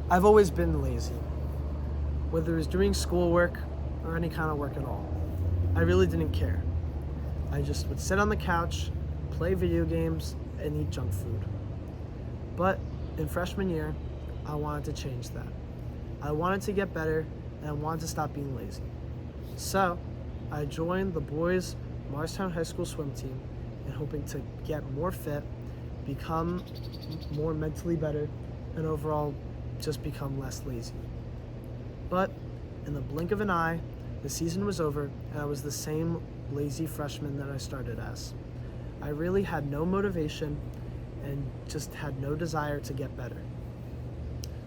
I've always been lazy, whether it was doing schoolwork or any kind of work at all. I really didn't care. I just would sit on the couch, play video games, and eat junk food. But in freshman year, I wanted to change that. I wanted to get better, and I wanted to stop being lazy. So, I joined the boys' Morristown High School swim team and hoping to get more fit, become more mentally better, and overall just become less lazy. But in the blink of an eye, the season was over and I was the same lazy freshman that I started as. I really had no motivation and just had no desire to get better.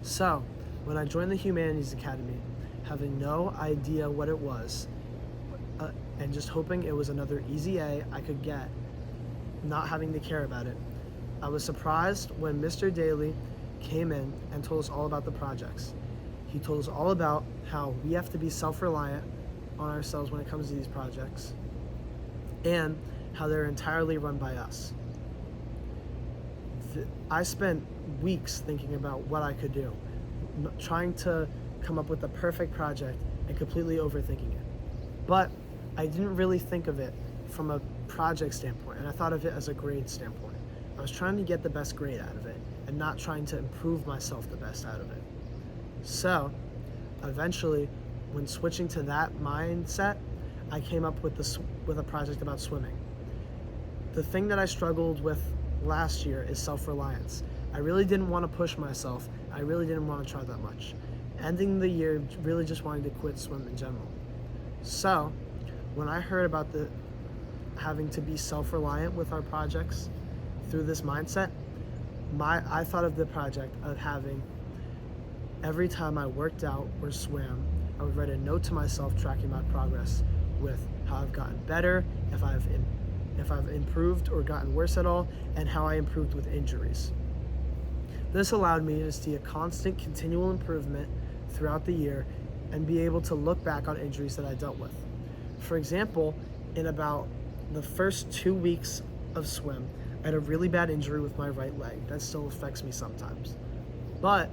So, when I joined the Humanities Academy, having no idea what it was, and just hoping it was another easy A I could get, not having to care about it, I was surprised when Mr. Daly came in and told us all about the projects. He told us all about how we have to be self-reliant on ourselves when it comes to these projects, and how they're entirely run by us. I spent weeks thinking about what I could do, trying to come up with the perfect project and completely overthinking it. But I didn't really think of it from a project standpoint, and I thought of it as a grade standpoint. I was trying to get the best grade out of it and not trying to improve myself the best out of it. So, eventually, when switching to that mindset, I came up with a project about swimming. The thing that I struggled with last year is self-reliance. I really didn't want to push myself. I really didn't want to try that much. Ending the year, really just wanting to quit swim in general. So, when I heard about having to be self-reliant with our projects through this mindset, I thought of the project of having, every time I worked out or swam, I would write a note to myself tracking my progress with how I've gotten better, if I've improved or gotten worse at all, and how I improved with injuries. This allowed me to see a constant, continual improvement throughout the year and be able to look back on injuries that I dealt with. For example, in about the first 2 weeks of swim, I had a really bad injury with my right leg that still affects me sometimes. But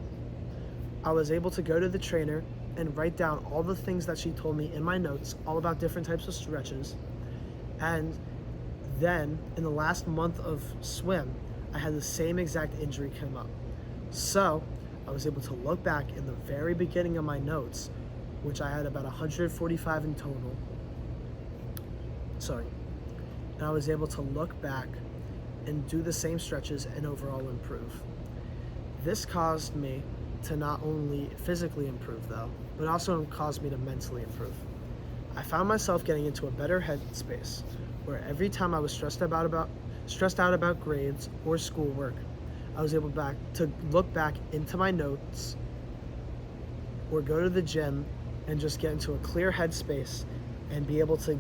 I was able to go to the trainer and write down all the things that she told me in my notes, all about different types of stretches. And then in the last month of swim, I had the same exact injury come up. So I was able to look back in the very beginning of my notes, which I had about 145 in total. And I was able to look back and do the same stretches and overall improve. This caused me to not only physically improve though, but also caused me to mentally improve. I found myself getting into a better headspace where every time I was stressed out about grades or schoolwork, I was able to look back into my notes or go to the gym and just get into a clear headspace and be able to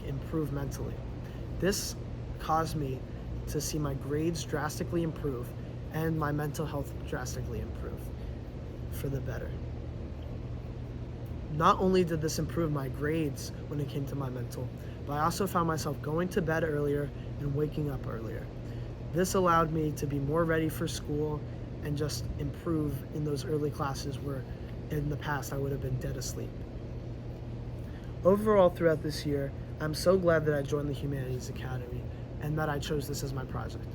improve mentally. This caused me to see my grades drastically improve and my mental health drastically improve for the better. Not only did this improve my grades when it came to my mental, but I also found myself going to bed earlier and waking up earlier. This allowed me to be more ready for school and just improve in those early classes where in the past I would have been dead asleep. Overall, throughout this year, I'm so glad that I joined the Humanities Academy and that I chose this as my project.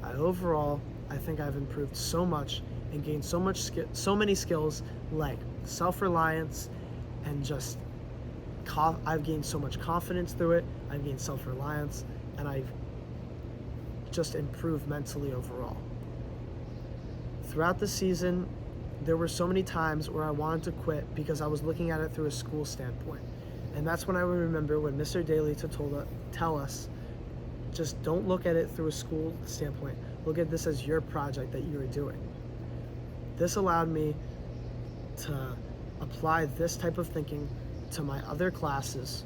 I think I've improved so much and gained so many skills like self-reliance and just I've gained so much confidence through it. I've gained self-reliance and I've just improved mentally overall. Throughout the season, there were so many times where I wanted to quit because I was looking at it through a school standpoint. And that's when I would remember when Mr. Daly tell us, just don't look at it through a school standpoint. Look at this as your project that you're doing. This allowed me to apply this type of thinking to my other classes,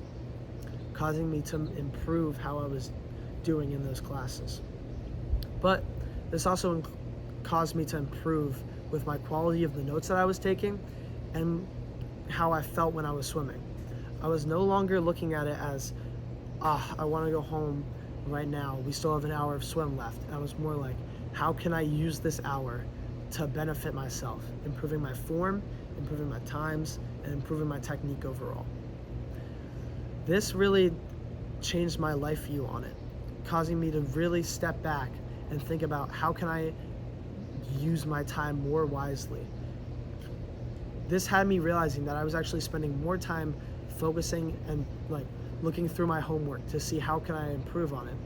causing me to improve how I was doing in those classes. But this also caused me to improve with my quality of the notes that I was taking and how I felt when I was swimming. I was no longer looking at it as, I want to go home right now. We still have an hour of swim left. I was more like, how can I use this hour to benefit myself, improving my form, improving my times, and improving my technique overall. This really changed my life view on it, causing me to really step back and think about how can I use my time more wisely. This had me realizing that I was actually spending more time focusing and like looking through my homework to see how can I improve on it,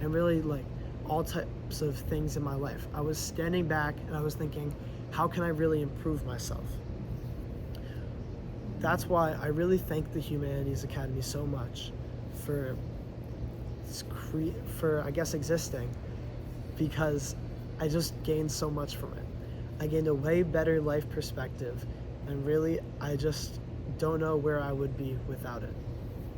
and really like all types of things in my life. I was standing back and I was thinking, how can I really improve myself? That's why I really thank the Humanities Academy so much for I guess existing, because I just gained so much from it. I gained a way better life perspective, and really I just don't know where I would be without it.